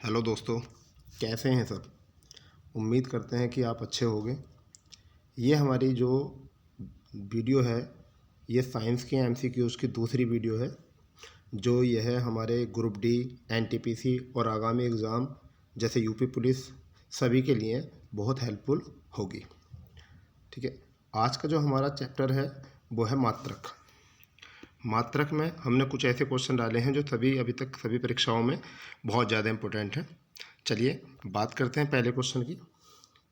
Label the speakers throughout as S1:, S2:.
S1: Hello दोस्तों, कैसे हैं सब। उम्मीद करते हैं कि आप अच्छे होंगे। ये हमारी जो वीडियो है ये साइंस के एमसीक्यूज़ की दूसरी वीडियो है, जो यह हमारे ग्रुप डी, एनटीपीसी और आगामी एग्ज़ाम जैसे यूपी पुलिस सभी के लिए बहुत हेल्पफुल होगी। ठीक है, आज का जो हमारा चैप्टर है वो है मात्रक। मात्रक में हमने कुछ ऐसे क्वेश्चन डाले हैं जो अभी तक सभी परीक्षाओं में बहुत ज़्यादा इम्पोर्टेंट हैं। चलिए बात करते हैं पहले क्वेश्चन की।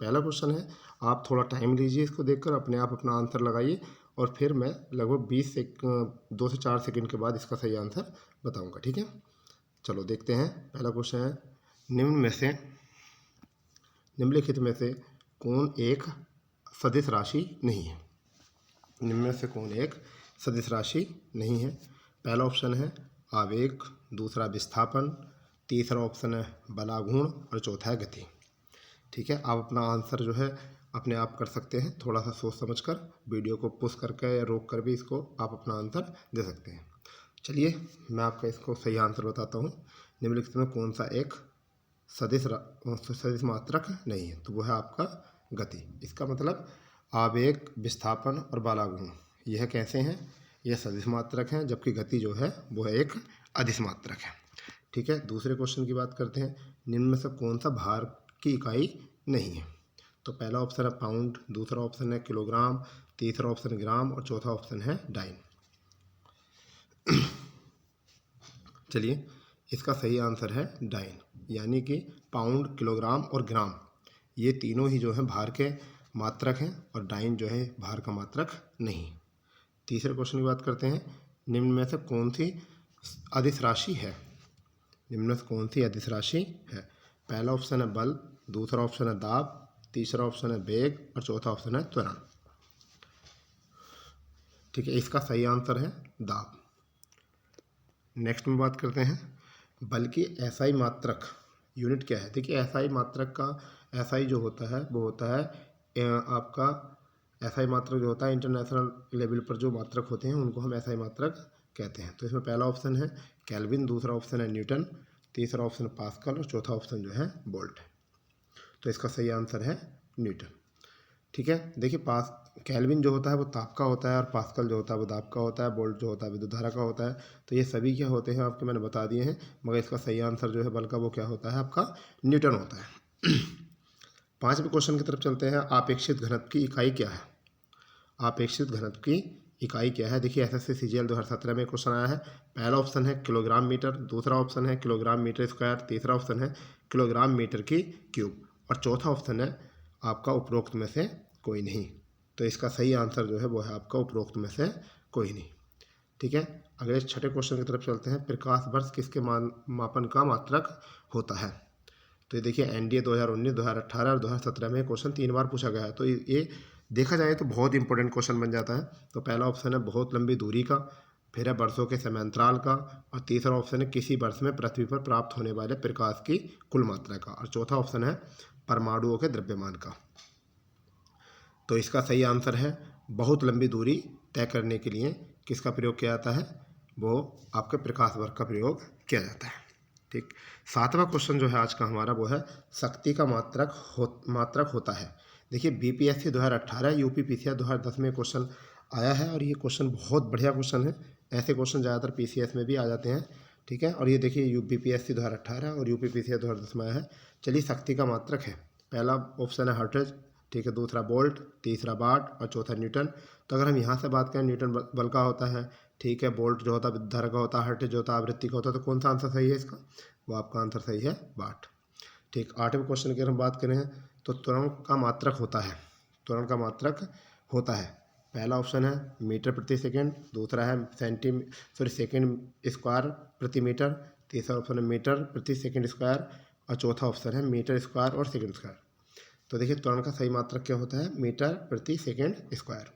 S1: पहला क्वेश्चन है, आप थोड़ा टाइम लीजिए, इसको देखकर अपने आप अपना आंसर लगाइए और फिर मैं लगभग 2 से 4 सेकंड के बाद इसका सही आंसर बताऊंगा। ठीक है, चलो देखते हैं। पहला क्वेश्चन है, निम्नलिखित में से कौन एक सदिश राशि नहीं है। निम्न में से कौन एक सदिश राशि नहीं है। पहला ऑप्शन है आवेग, दूसरा विस्थापन, तीसरा ऑप्शन है बलागुण और चौथा है गति। ठीक है, आप अपना आंसर जो है अपने आप कर सकते हैं। थोड़ा सा सोच समझ कर वीडियो को पुश करके या रोक कर भी इसको आप अपना आंसर दे सकते हैं। चलिए मैं आपका इसको सही आंसर बताता हूँ। निम्नलिखित में कौन सा एक सदिश मात्रक नहीं है, तो वो है आपका गति। इसका मतलब आवेग, विस्थापन और बलागुण यह कैसे हैं, यह सदिश मात्रक हैं, जबकि गति जो है वो है एक अदिश मात्रक है। ठीक है, दूसरे क्वेश्चन की बात करते हैं। निम्न में से कौन सा भार की इकाई नहीं है। तो पहला ऑप्शन है पाउंड, दूसरा ऑप्शन है किलोग्राम, तीसरा ऑप्शन ग्राम और चौथा ऑप्शन है डाइन। चलिए इसका सही आंसर है डाइन, यानी कि पाउंड, किलोग्राम और ग्राम ये तीनों ही जो है भार के मात्रक हैं और डाइन जो है भार का मात्रक नहीं। तीसरे क्वेश्चन की बात करते हैं। निम्न में से कौन सी अदिश राशि है। निम्न में से कौन सी अदिश राशि है। पहला ऑप्शन है बल, दूसरा ऑप्शन है दाब, तीसरा ऑप्शन है वेग और चौथा ऑप्शन है त्वरण। ठीक है, इसका सही आंसर है दाब। नेक्स्ट में बात करते हैं, बल की एसआई मात्रक यूनिट क्या है। देखिए एसआई मात्रक का एसआई जो होता है वो होता है आपका एसआई मात्रक जो होता है इंटरनेशनल लेवल पर जो मात्रक होते हैं उनको हम एसआई मात्रक कहते हैं। तो इसमें पहला ऑप्शन है केल्विन, दूसरा ऑप्शन है न्यूटन, तीसरा ऑप्शन पास्कल और चौथा ऑप्शन जो है वोल्ट। तो इसका सही आंसर है न्यूटन। ठीक है, देखिए केल्विन जो होता है वो ताप का होता है और पास्कल जो होता है वो दाब का होता है, वोल्ट जो होता है विद्युत धारा का होता है। तो ये सभी क्या होते हैं आपके मैंने बता दिए हैं, मगर इसका सही आंसर जो है बल का वो क्या होता है आपका न्यूटन होता है। पांचवें क्वेश्चन की तरफ चलते हैं। आपेक्षित घनत्व की इकाई क्या है। आपेक्षित घनत्व की इकाई क्या है। देखिए एसएससी सीजीएल 2017 में क्वेश्चन आया है। पहला ऑप्शन है किलोग्राम मीटर, दूसरा ऑप्शन है किलोग्राम मीटर स्क्वायर, तीसरा ऑप्शन है किलोग्राम मीटर की क्यूब और चौथा ऑप्शन है आपका उपरोक्त में से कोई नहीं। तो इसका सही आंसर जो है वो है आपका उपरोक्त में से कोई नहीं। ठीक है, अगले छठे क्वेश्चन की तरफ चलते हैं। प्रकाश वर्ष किसके मापन का मात्रक होता है। तो ये देखिए एनडीए 2019, 2018 और 2017 में क्वेश्चन 3 बार पूछा गया है। तो ये देखा जाए तो बहुत इंपॉर्टेंट क्वेश्चन बन जाता है। तो पहला ऑप्शन है बहुत लंबी दूरी का, फिर है वर्षों के समयांतराल का और तीसरा ऑप्शन है किसी वर्ष में पृथ्वी पर प्राप्त होने वाले प्रकाश की कुल मात्रा का और चौथा ऑप्शन है परमाणुओं के द्रव्यमान का। तो इसका सही आंसर है बहुत लंबी दूरी तय करने के लिए किसका प्रयोग किया जाता है, वो आपके प्रकाश वर्ष का प्रयोग किया जाता है। ठीक, सातवां क्वेश्चन जो है आज का हमारा वो है शक्ति का मात्रक होता है। देखिए बीपीएससी 2018, यूपी पीसीएस 2010 में क्वेश्चन आया है और ये क्वेश्चन बहुत बढ़िया क्वेश्चन है। ऐसे क्वेश्चन ज़्यादातर पीसीएस में भी आ जाते हैं। ठीक है, और ये देखिए बीपीएससी 2018 और यूपी पीसीएस 2010 में आया है। चलिए शक्ति का मात्रक है, पहला ऑप्शन है हर्ट्ज, ठीक है, दूसरा वोल्ट, तीसरा वाट और चौथा न्यूटन। तो अगर हम यहाँ से बात करें न्यूटन बल का होता है, ठीक है, वोल्ट जो होता है विद्युत धारा का होता है, हर्ट्ज जो होता है आवृत्ति का होता है। तो कौन सा आंसर सही है इसका, वो आपका आंसर सही है वाट। ठीक, आठवें क्वेश्चन की अगर हम बात करें तो त्वरण का मात्रक होता है। त्वरण का मात्रक होता है, पहला ऑप्शन है मीटर प्रति सेकेंड, दूसरा है सेकेंड स्क्वायर प्रति मीटर, तीसरा ऑप्शन है मीटर प्रति सेकेंड स्क्वायर और चौथा ऑप्शन है मीटर स्क्वायर और सेकेंड स्क्वायर। तो देखिए त्वरण का सही मात्रक क्या होता है, मीटर प्रति सेकेंड स्क्वायर।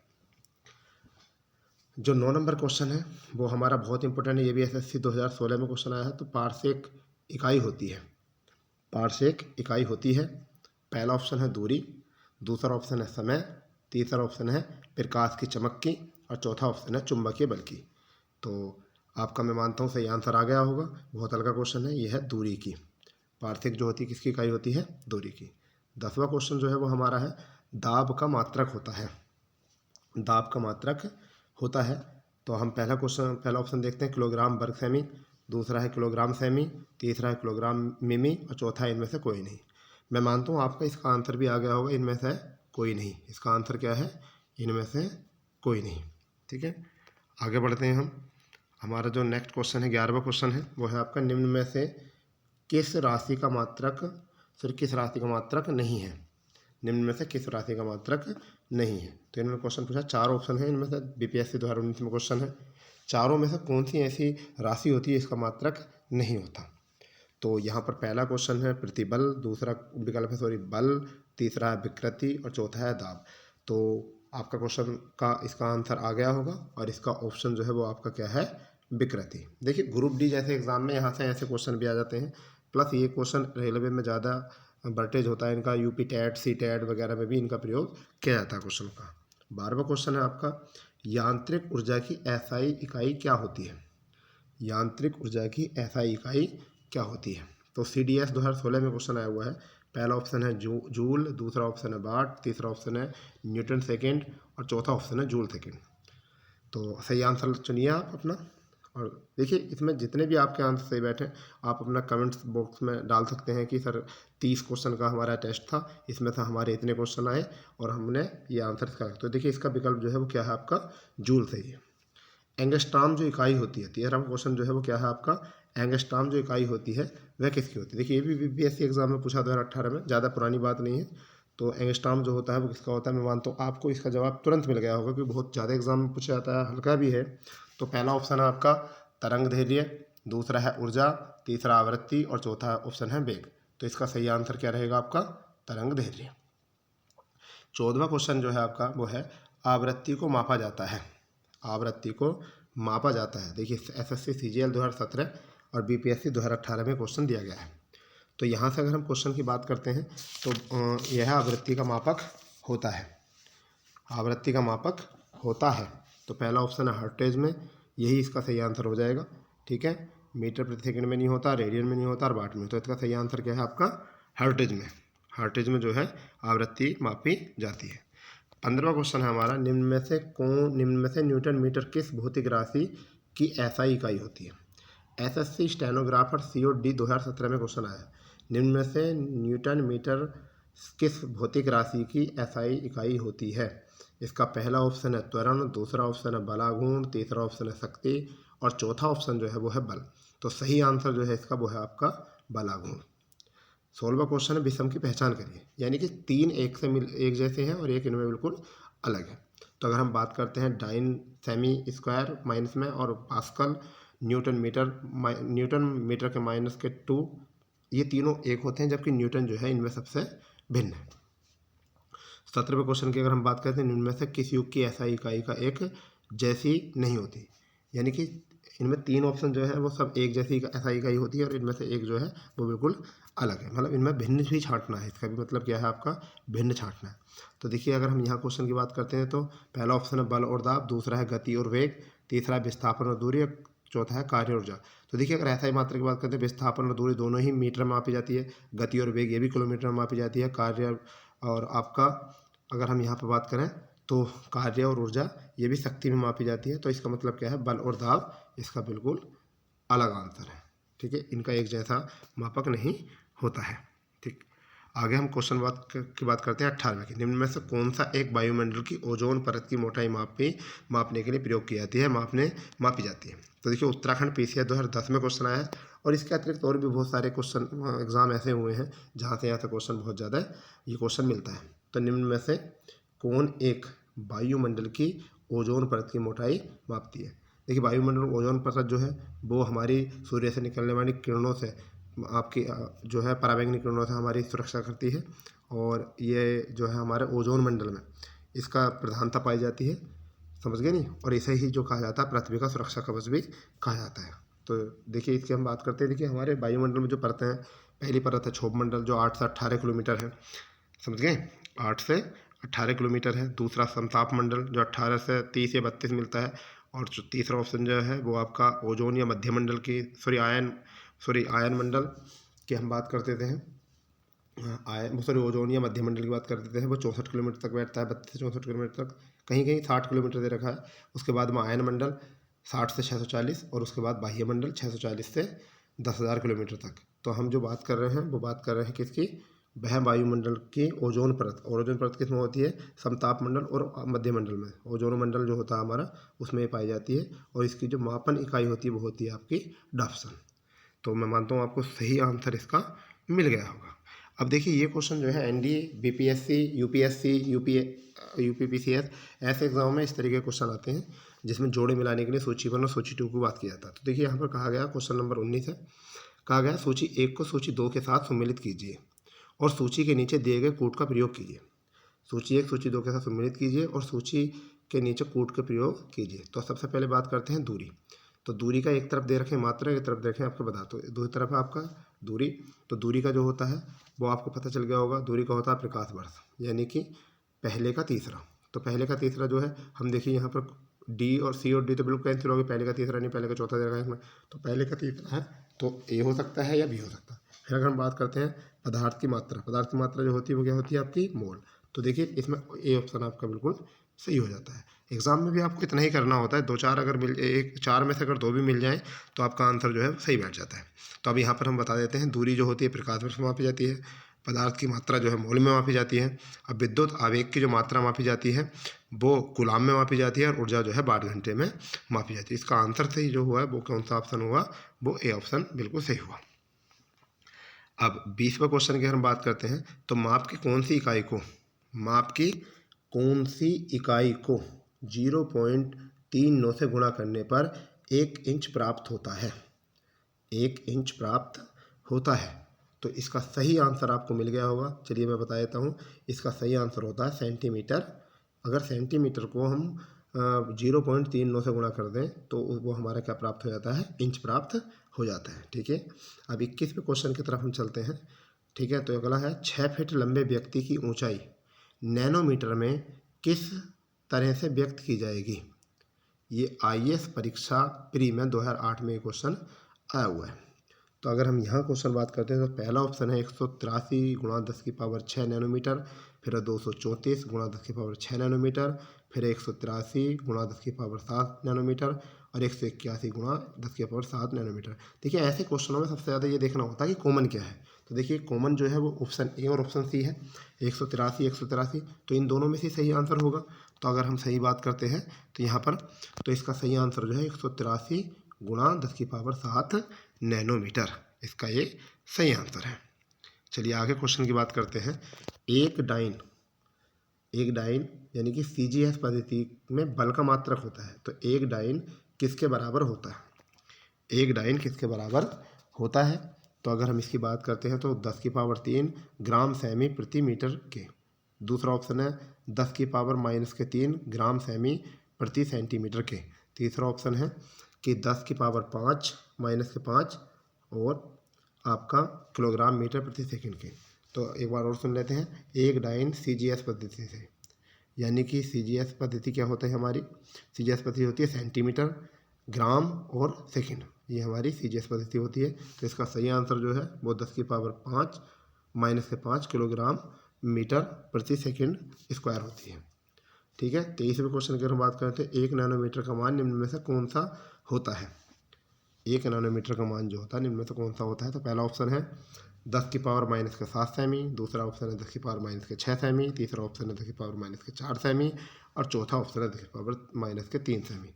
S1: जो 9 नंबर क्वेश्चन है वो हमारा बहुत इंपॉर्टेंट है, ये भी एसएससी 2016 में क्वेश्चन आया है। तो पारसेक इकाई होती है, पारसेक इकाई होती है। पहला ऑप्शन है दूरी, दूसरा ऑप्शन है समय, तीसरा ऑप्शन है प्रकाश की चमक की और चौथा ऑप्शन है चुंबकीय बल की। तो आपका मैं मानता हूँ सही आंसर आ गया होगा, बहुत हल्का क्वेश्चन है, यह है दूरी की। पार्थिक जो होती है किसकी इकाई होती है, दूरी की। 10वां क्वेश्चन जो है वो हमारा है दाब का मात्रक होता है, दाब का मात्रक होता है। तो हम पहला ऑप्शन देखते हैं किलोग्राम वर्ग सेमी, दूसरा है किलोग्राम सेमी, तीसरा है किलोग्राम मिमी और चौथा है इनमें से कोई नहीं। मैं मानता हूँ आपका इसका आंसर भी आ गया होगा, इनमें से कोई नहीं। इसका आंसर क्या है, इनमें से कोई नहीं। ठीक है, आगे बढ़ते हैं हम। हमारा जो नेक्स्ट क्वेश्चन है 11वां क्वेश्चन है वो है आपका निम्न में से किस राशि का मात्रक किस राशि का मात्रक नहीं है, निम्न में से किस राशि का मात्रक नहीं है। तो इनमें क्वेश्चन पूछा, 4 ऑप्शन है इनमें से, बीपीएससी 2019 में क्वेश्चन है, चारों में से कौन सी ऐसी राशि होती है इसका मात्रक नहीं होता। तो यहाँ पर पहला क्वेश्चन है प्रतिबल, दूसरा विकल्प है बल, तीसरा है विकृति और चौथा है दाब। तो आपका क्वेश्चन का इसका आंसर आ गया होगा और इसका ऑप्शन जो है वो आपका क्या है, विकृति। देखिए ग्रुप डी जैसे एग्जाम में यहाँ से ऐसे क्वेश्चन भी आ जाते हैं, प्लस ये क्वेश्चन रेलवे में ज़्यादा वर्टेज होता है इनका, यूपी टैट सी टैट वगैरह में भी इनका प्रयोग किया जाता है क्वेश्चन का। 12वां क्वेश्चन है आपका यांत्रिक ऊर्जा की एसआई इकाई क्या होती है, यांत्रिक ऊर्जा की एसआई इकाई क्या होती है। तो CDS 2016 में क्वेश्चन आया हुआ है। पहला ऑप्शन है जूल, दूसरा ऑप्शन है वाट, तीसरा ऑप्शन है न्यूटन सेकेंड और चौथा ऑप्शन है जूल सेकेंड। तो सही आंसर चुनिए आप अपना। और देखिए इसमें जितने भी आपके आंसर सही बैठे आप अपना कमेंट्स बॉक्स में डाल सकते हैं कि सर 30 क्वेश्चन का हमारा टेस्ट था, इसमें से हमारे इतने क्वेश्चन आए और हमने ये आंसर इसका। तो देखिए इसका विकल्प जो है वो क्या है आपका, जूल सही है। एंगस्ट्रॉम जो इकाई होती है, 13वां क्वेश्चन जो है वो क्या है आपका, एंगस्ट्रॉम जो इकाई होती है वह किसकी होती है। देखिए ये भी बीपीएससी एग्जाम में पूछा 2018 में, ज़्यादा पुरानी बात नहीं है। तो एंगस्ट्रॉम जो होता है वो किसका होता है, मैं मानता हूँ आपको इसका जवाब तुरंत मिल गया होगा क्योंकि बहुत ज़्यादा एग्जाम में पूछा जाता है, हल्का भी है। तो पहला ऑप्शन है आपका तरंग दैर्ध्य, दूसरा है ऊर्जा, तीसरा आवृत्ति और चौथा ऑप्शन है वेग। तो इसका सही आंसर क्या रहेगा आपका, तरंग दैर्ध्य। 14वां क्वेश्चन जो है आपका वो है आवृत्ति को मापा जाता है, आवृत्ति को मापा जाता है। देखिए SSC CGL 2017 और BPSC 2018 में क्वेश्चन दिया गया है। तो यहाँ से अगर हम क्वेश्चन की बात करते हैं तो यह आवृत्ति का मापक होता है, आवृत्ति का मापक होता है। तो पहला ऑप्शन है हर्ट्ज में, यही इसका सही आंसर हो जाएगा। ठीक है, मीटर प्रति सेकंड में नहीं होता, रेडियन में नहीं होता और वाट में। तो इसका सही आंसर क्या है आपका, हर्ट्ज में, हर्ट्ज में जो है आवृत्ति मापी जाती है। 15वां क्वेश्चन है हमारा निम्न में से न्यूटन मीटर किस भौतिक राशि की एसआई इकाई होती है। SSC स्टेनोग्राफर COD 2017 में क्वेश्चन आया, निम्न में से न्यूटन मीटर किस भौतिक राशि की एसआई इकाई होती है। इसका पहला ऑप्शन है त्वरण, दूसरा ऑप्शन है बलागुण, तीसरा ऑप्शन है शक्ति और चौथा ऑप्शन जो है वो है बल। तो सही आंसर जो है इसका वो है आपका बलागुण। 16वां क्वेश्चन है विषम की पहचान करिए, यानी कि 3 एक जैसे हैं और एक इनमें बिल्कुल अलग है। तो अगर हम बात करते हैं डाइन, सेमी, स्क्वायर माइनस में और पास्कल, न्यूटन मीटर के माइनस के 2, ये तीनों एक होते हैं जबकि न्यूटन जो है इनमें सबसे भिन्न है। 17वें क्वेश्चन की अगर हम बात करते हैं इनमें से किस युग की एसआई इकाई का एक जैसी नहीं होती, यानी कि इनमें 3 ऑप्शन जो है वो सब एक जैसी एसआई इकाई होती है और इनमें से एक जो है वो बिल्कुल अलग है, मतलब इनमें भिन्न भी छांटना है। इसका भी मतलब क्या है आपका, भिन्न छांटना है। तो देखिए अगर हम यहाँ क्वेश्चन की बात करते हैं तो पहला ऑप्शन है बल और दाब, दूसरा है गति और वेग, तीसरा है विस्थापन और दूरी और चौथा है कार्य ऊर्जा। तो देखिए अगर एसआई मात्रा की बात करते हैं विस्थापन और दूरी दोनों ही मीटर में मापी जाती है, गति और वेग ये भी किलोमीटर में मापी जाती है, कार्य और आपका अगर हम यहाँ पर बात करें तो कार्य और ऊर्जा ये भी शक्ति में मापी जाती है। तो इसका मतलब क्या है, बल और दाब इसका बिल्कुल अलग आंसर है। ठीक है, इनका एक जैसा मापक नहीं होता है। ठीक, आगे हम क्वेश्चन की बात करते हैं 18वें की, निम्न में से कौन सा एक वायुमंडल की ओजोन परत की मोटाई मापने के लिए प्रयोग की जाती है, मापी जाती है। तो देखिए उत्तराखंड PCS 2010 में क्वेश्चन आया है और इसके अतिरिक्त और भी बहुत सारे क्वेश्चन एग्जाम ऐसे हुए हैं जहाँ से यहाँ से क्वेश्चन बहुत ज़्यादा ये क्वेश्चन मिलता है। तो निम्न में से कौन एक वायुमंडल की ओजोन परत की मोटाई मापती है। देखिए वायुमंडल ओजोन परत जो है वो हमारी सूर्य से निकलने वाली किरणों से आपकी जो है पराबैंगनी किरणों से हमारी सुरक्षा करती है और ये जो है हमारे ओजोन मंडल में इसका प्रधानता पाई जाती है, समझ गए नहीं। और इसे ही जो कहा जाता है पृथ्वी का सुरक्षा कवच भी कहा जाता है। तो देखिए इसकी हम बात करते हैं, देखिए हमारे वायुमंडल में जो परतें हैं, पहली परत है क्षोभ मंडल जो 8 से 18 किलोमीटर है, समझ गए, 8 से 18 किलोमीटर है। दूसरा समताप मंडल जो 18 से 30 या 32 मिलता है और जो तीसरा ऑप्शन जो है वो आपका ओजोन या मध्यमंडल की आयन मंडल कि हम बात करते थे ओजोन या मध्यमंडल की बात कर देते हैं, वो 64 किलोमीटर तक बैठता है, 32 से 64 किलोमीटर तक, कहीं कहीं 60 किलोमीटर दे रखा है। उसके बाद में आयन मंडल 60 से 640 और उसके बाद बाह्य मंडल 640 से 10,000 किलोमीटर तक। तो हम जो बात कर रहे हैं वो बात कर रहे हैं किसकी, वह वायुमंडल की ओजोन परत। और ओजोन परत किसमें होती है, समताप मंडल और मध्य मंडल में। ओजोन मंडल जो होता है हमारा उसमें पाई जाती है, और इसकी जो मापन इकाई होती है वो होती है आपकी डाप्सन। तो मैं मानता हूँ आपको सही आंसर इसका मिल गया होगा। अब देखिए ये क्वेश्चन जो है एनडीए, बीपीएससी, यूपीएससी, यूपीपीसीएस ऐसे एग्जाम में इस तरीके के क्वेश्चन आते हैं जिसमें जोड़े मिलाने के लिए सूची 1 और सूची 2 की बात की जाता है। तो देखिए यहाँ पर कहा गया, क्वेश्चन नंबर 19 है, कहा गया सूची 1 को सूची 2 के साथ सम्मिलित कीजिए और सूची के नीचे दिए गए कूट का प्रयोग कीजिए। सूची 1 सूची 2 के साथ सम्मिलित कीजिए और सूची के नीचे कूट का प्रयोग कीजिए। तो सबसे पहले बात करते हैं दूरी। तो दूरी का एक तरफ दे रखें मात्रा, एक तरफ देखें आपको बता, तो दो तरफ है आपका दूरी। तो दूरी का जो होता है वो आपको पता चल गया होगा, दूरी का होता है प्रकाश वर्ष, यानी कि पहले का तीसरा। तो पहले का तीसरा जो है, हम देखिए यहाँ पर डी और सी और डी तो बिल्कुल कैंसिल हो गए, पहले का तीसरा नहीं, पहले का चौथा दे रखा है इसमें, तो पहले का तीसरा है तो ए हो सकता है या बी हो सकता है। फिर अगर हम बात करते हैं पदार्थ की मात्रा, पदार्थ की मात्रा जो होती है वो क्या होती है आपकी मोल। तो देखिए इसमें ए ऑप्शन आपका बिल्कुल सही हो जाता है। एग्जाम में भी आपको इतना ही करना होता है, 2-4 अगर मिल, एक 4 में से अगर 2 भी मिल जाए तो आपका आंसर जो है सही बैठ जाता है। तो अब यहाँ पर हम बता देते हैं, दूरी जो होती है प्रकाश वर्ष में मापी जाती है, पदार्थ की मात्रा जो है मोल में मापी जाती है, अब विद्युत आवेग की जो मात्रा मापी जाती है वो कूलाम में मापी जाती है, और ऊर्जा जो है वाट घंटे में मापी जाती है। इसका आंसर सही जो हुआ है वो कौन सा ऑप्शन हुआ, वो ए ऑप्शन बिल्कुल सही हुआ। अब 20वां क्वेश्चन की हम बात करते हैं, तो माप की कौन सी इकाई को, माप की कौन सी इकाई को 0.39 से गुणा करने पर 1 इंच प्राप्त होता है, 1 इंच प्राप्त होता है। तो इसका सही आंसर आपको मिल गया होगा। चलिए मैं बता देता हूँ, इसका सही आंसर होता है सेंटीमीटर। अगर सेंटीमीटर को हम 0.39 से गुणा कर दें तो वो हमारा क्या प्राप्त हो जाता है, इंच प्राप्त हो जाता है। ठीक है, अब 21वें क्वेश्चन की तरफ हम चलते हैं। ठीक है, तो अगला है 6 फीट लंबे व्यक्ति की ऊंचाई नैनोमीटर में किस तरह से व्यक्त की जाएगी। ये आईएएस परीक्षा प्री में 2008 में क्वेश्चन आया हुआ है। तो अगर हम यहाँ क्वेश्चन बात करते हैं तो पहला ऑप्शन है 183 गुणा 10⁻6 नैनोमीटर, फिर 234 गुणा 10⁻6 नैनोमीटर, फिर 183 गुणा 10⁻7 नैनोमीटर और 181 गुणा 10⁻7 नैनोमीटर। देखिए ऐसे क्वेश्चनों में सबसे ज़्यादा ये देखना होता है कि कॉमन क्या है। तो देखिए कॉमन जो है वो ऑप्शन ए और ऑप्शन सी है, 183 तो इन दोनों में से सही आंसर होगा। तो अगर हम सही बात करते हैं तो यहाँ पर, तो इसका सही आंसर जो है 183 गुणा 10⁻7 नैनोमीटर, इसका ये सही आंसर है। चलिए आगे क्वेश्चन की बात करते हैं। एक डाइन यानी कि सीजीएस पद्धति में बल का मात्रक होता है, तो एक डाइन किसके बराबर होता है, एक डाइन किसके बराबर होता है। तो अगर हम इसकी बात करते हैं तो 10⁻3 ग्राम सेमी प्रति मीटर के। दूसरा ऑप्शन है 10⁻³ ग्राम सेमी प्रति सेंटीमीटर के। तीसरा ऑप्शन है कि 10⁻5 और आपका किलोग्राम मीटर प्रति सेकंड के। तो एक बार और सुन लेते हैं, एक डाइन सीजीएस पद्धति से, यानी कि सीजीएस पद्धति क्या होता है हमारी, सीजीएस पद्धति होती है सेंटीमीटर, ग्राम और सेकंड, ये हमारी सीजीएस पद्धति होती है। तो इसका सही आंसर जो है वो 10⁻5 किलोग्राम मीटर प्रति सेकंड स्क्वायर होती है। ठीक है, 23वें क्वेश्चन की हम बात करते हैं, 1 नैनोमीटर का मान निम्न में से कौन सा होता है। 1 नैनोमीटर का मान जो होता है निम्न में से कौन सा होता है। तो पहला ऑप्शन है 10⁻⁻7 सेमी, दूसरा ऑप्शन है 10⁻⁻6 सेमी, तीसरा ऑप्शन है 10⁻⁻4 सेमी और चौथा ऑप्शन है 10⁻⁻3 सेमी।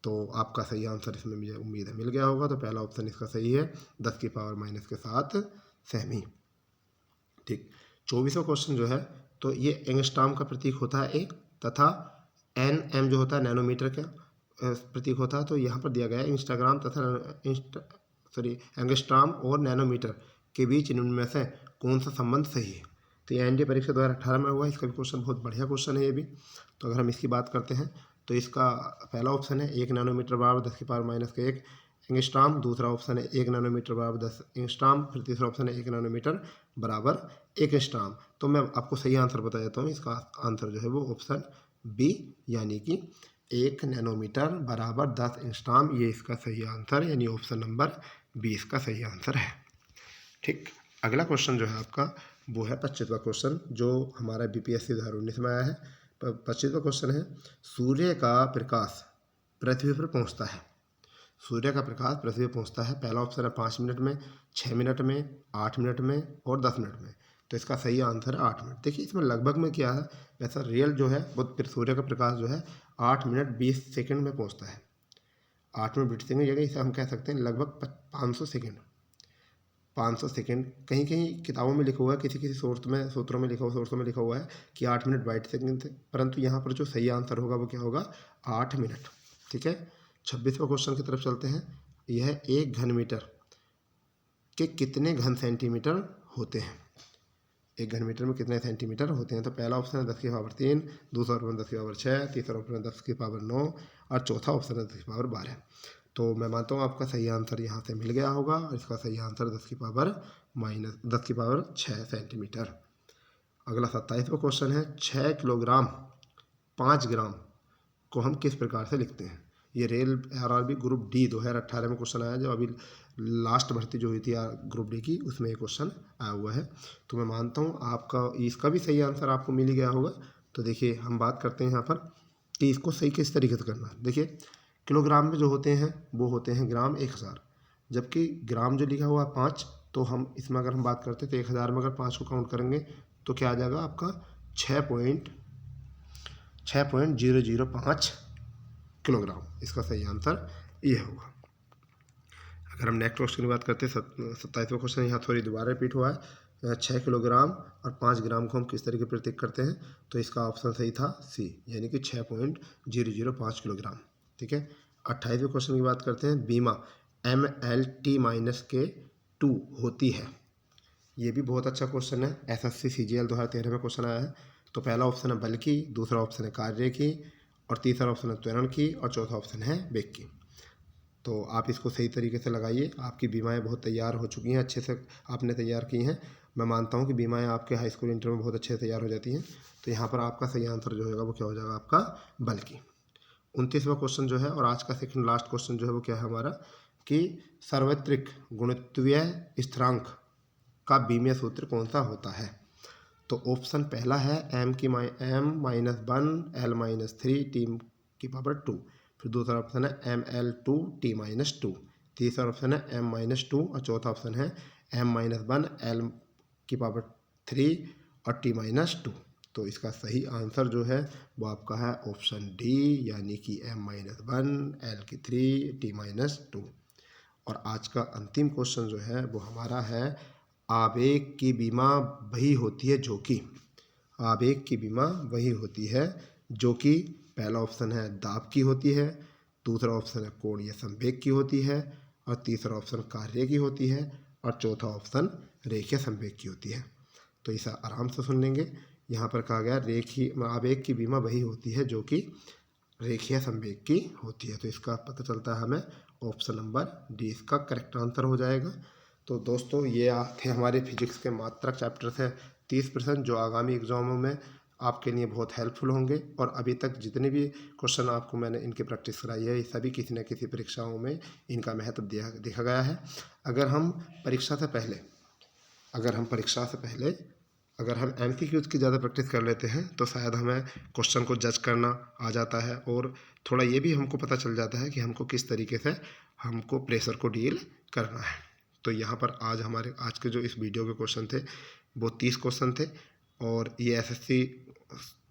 S1: तो आपका सही आंसर इसमें मुझे उम्मीद है मिल गया होगा। तो पहला ऑप्शन इसका सही है 10⁻⁻7 सेमी। ठीक, 24वां क्वेश्चन जो है, तो ये एंगस्ट्रॉम का प्रतीक होता है एक, तथा एम जो होता है नैनोमीटर का प्रतीक होता है। तो यहाँ पर दिया गया है इंस्टाग्राम तथा एंगस्ट्रॉम और नैनोमीटर के बीच इनमें में से कौन सा संबंध सही है। तो ये एनडीए परीक्षा 2018 में हुआ, इसका भी क्वेश्चन बहुत बढ़िया क्वेश्चन है ये भी। तो अगर हम इसकी बात करते हैं तो इसका पहला ऑप्शन है 1 नैनोमीटर बराबर 10⁻⁻1 एंगस्ट्रॉम, दूसरा ऑप्शन है 1 नैनोमीटर बराबर 10 एंगस्ट्रॉम, फिर तीसरा ऑप्शन है 1 नैनोमीटर बराबर 1 एंगस्ट्रॉम। तो मैं आपको सही आंसर बता देता हूँ, इसका आंसर जो है वो ऑप्शन बी, यानी कि 1 नैनोमीटर बराबर 10 एंगस्ट्रॉम, ये इसका सही आंसर, यानी ऑप्शन नंबर बी इसका सही आंसर है। ठीक, अगला क्वेश्चन जो है आपका वो है 25वां क्वेश्चन, जो हमारा BPSC 2019 में आया है। 25वां क्वेश्चन है, सूर्य का प्रकाश पृथ्वी पर पहुंचता है। सूर्य का प्रकाश पृथ्वी पर पहुंचता है। पहला ऑप्शन है 5 मिनट में, 6 मिनट में, 8 मिनट में और 10 मिनट में। तो इसका सही आंसर है 8 मिनट। देखिए इसमें लगभग में क्या है, वैसा रियल जो है वो सूर्य का प्रकाश जो है 8 मिनट 20 सेकंड में पहुंचता है। 8 मिनट 20 सेकंड, जगह इसे हम कह सकते हैं लगभग 500 सेकंड। 500 सेकंड, कहीं कहीं किताबों में लिखा हुआ है, किसी किसी सूत्रों में लिखा हुआ है कि 8 मिनट 22 सेकंड थे, परंतु यहाँ पर जो सही आंसर होगा वो क्या होगा, 8 मिनट। ठीक है, 26वां क्वेश्चन की तरफ चलते हैं। यह 1 घन मीटर के कितने घन सेंटीमीटर होते हैं। 1 घन मीटर में कितने सेंटीमीटर होते हैं। तो पहला ऑप्शन है 10 की पावर 3, दूसरा ऑप्शन 10 की पावर 6, तीसरा ऑप्शन 10 की पावर 9 और चौथा ऑप्शन है 10 की पावर 12। तो मैं मानता हूँ आपका सही आंसर यहाँ से मिल गया होगा, और इसका सही आंसर 10 की पावर 6 सेंटीमीटर। अगला 27वां क्वेश्चन है, 6 किलोग्राम 5 ग्राम को हम किस प्रकार से लिखते हैं। ये रेल RRB ग्रुप D 2018 में क्वेश्चन आया, जो अभी लास्ट भर्ती जो हुई थी ग्रुप D की, उसमें ये क्वेश्चन आया हुआ है। तो मैं मानता हूँ आपका इसका भी सही आंसर आपको मिल ही गया होगा। तो देखिए हम बात करते हैं यहाँ पर कि इसको सही किस तरीके से करना है। देखिए किलोग्राम में जो होते हैं वो होते हैं ग्राम 1000, जबकि ग्राम जो लिखा हुआ है 5, तो हम इसमें अगर हम बात करते हैं तो 1000 में अगर 5 को काउंट करेंगे तो क्या आ जाएगा आपका 6.005 किलोग्राम। इसका सही आंसर ये होगा। अगर हम नेक्स्ट क्वेश्चन की बात करते हैं, 27वां क्वेश्चन यहाँ थोड़ी दोबारा रिपीट हुआ है। 6 किलोग्राम और 5 ग्राम को हम किस तरीके प्रतीक करते हैं। तो इसका ऑप्शन सही था C, यानी कि 6.005 किलोग्राम। ठीक है, 28वें क्वेश्चन की बात करते हैं। बीमा MLT-K2 होती है। ये भी बहुत अच्छा क्वेश्चन है, SSC CGL 2013 में क्वेश्चन आया है। तो पहला ऑप्शन है बल की, दूसरा ऑप्शन है कार्य की, और तीसरा ऑप्शन है त्वरण की, और चौथा ऑप्शन है वेग की। तो आप इसको सही तरीके से लगाइए। आपकी बीमाएँ बहुत तैयार हो चुकी हैं, अच्छे से आपने तैयार की हैं। मैं मानता हूँ कि बीमाएँ आपके हाई स्कूल इंटर में बहुत अच्छे से तैयार हो जाती हैं। तो यहाँ पर आपका सही आंसर जो होगा वो क्या हो जाएगा, आपका बल की। 29वां क्वेश्चन जो है, और आज का सेकंड लास्ट क्वेश्चन जो है वो क्या है हमारा, कि सार्वत्रिक गुणितव्यय स्थिरांक का बीमीय सूत्र कौन सा होता है। तो ऑप्शन पहला है m-1 l-3t⁻², फिर दूसरा ऑप्शन है ml2t-2, तीसरा ऑप्शन है m-2 और चौथा ऑप्शन है m-1 l⁻³ और t-2। तो इसका सही आंसर जो है वो आपका है ऑप्शन D, यानी कि m-1 l⁻³ t-2। और आज का अंतिम क्वेश्चन जो है वो हमारा है, आवेग की बीमा वही होती है जो कि, आवेग की बीमा वही होती है जो कि, पहला ऑप्शन है दाब की होती है, दूसरा ऑप्शन है कोणीय संवेग की होती है, और तीसरा ऑप्शन कार्य की होती है, और चौथा ऑप्शन रेखीय संवेग की होती है। तो इसे आराम से सुन लेंगे। यहाँ पर कहा गया आवेग की बीमा वही होती है जो कि रेखीय संवेग की होती है। तो इसका पता चलता है हमें ऑप्शन नंबर D इसका करेक्ट आंसर हो जाएगा। तो दोस्तों ये थे हमारे फिजिक्स के मात्रक चैप्टर से 30%, जो आगामी एग्जामों में आपके लिए बहुत हेल्पफुल होंगे। और अभी तक जितने भी क्वेश्चन आपको मैंने इनकी प्रैक्टिस कराई है, ये सभी किसी न किसी परीक्षाओं में इनका महत्व देखा गया है। अगर हम परीक्षा से पहले अगर हम MCQs की ज़्यादा प्रैक्टिस कर लेते हैं तो शायद हमें क्वेश्चन को जज करना आ जाता है, और थोड़ा ये भी हमको पता चल जाता है कि हमको किस तरीके से हमको प्रेशर को डील करना है। तो यहाँ पर आज के जो इस वीडियो के क्वेश्चन थे वो 30 क्वेश्चन थे, और ये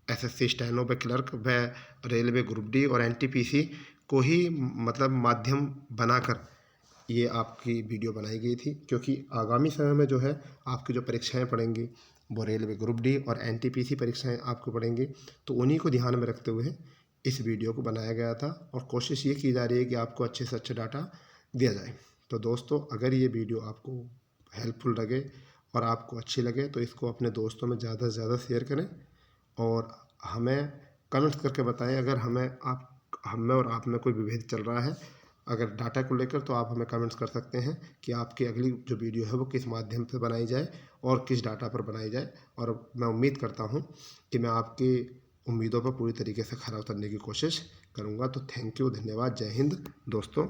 S1: SSC स्टेनो व क्लर्क व रेलवे ग्रुप D और NTPC को ही मतलब माध्यम बनाकर ये आपकी वीडियो बनाई गई थी, क्योंकि आगामी समय में जो है आपकी जो परीक्षाएं पड़ेंगी वो रेलवे ग्रुप D और NTPC परीक्षाएं आपको पड़ेंगी। तो उन्हीं को ध्यान में रखते हुए इस वीडियो को बनाया गया था, और कोशिश ये की जा रही है कि आपको अच्छे से अच्छा डाटा दिया जाए। तो दोस्तों अगर ये वीडियो आपको हेल्पफुल लगे और आपको अच्छी लगे तो इसको अपने दोस्तों में ज़्यादा से ज़्यादा शेयर करें, और हमें कमेंट्स करके बताएं अगर हम में और आप में कोई विभेद चल रहा है अगर डाटा को लेकर, तो आप हमें कमेंट्स कर सकते हैं कि आपकी अगली जो वीडियो है वो किस माध्यम से बनाई जाए और किस डाटा पर बनाई जाए। और मैं उम्मीद करता हूँ कि मैं आपकी उम्मीदों पर पूरी तरीके से खरा उतरने की कोशिश करूँगा। तो थैंक यू, धन्यवाद, जय हिंद दोस्तों।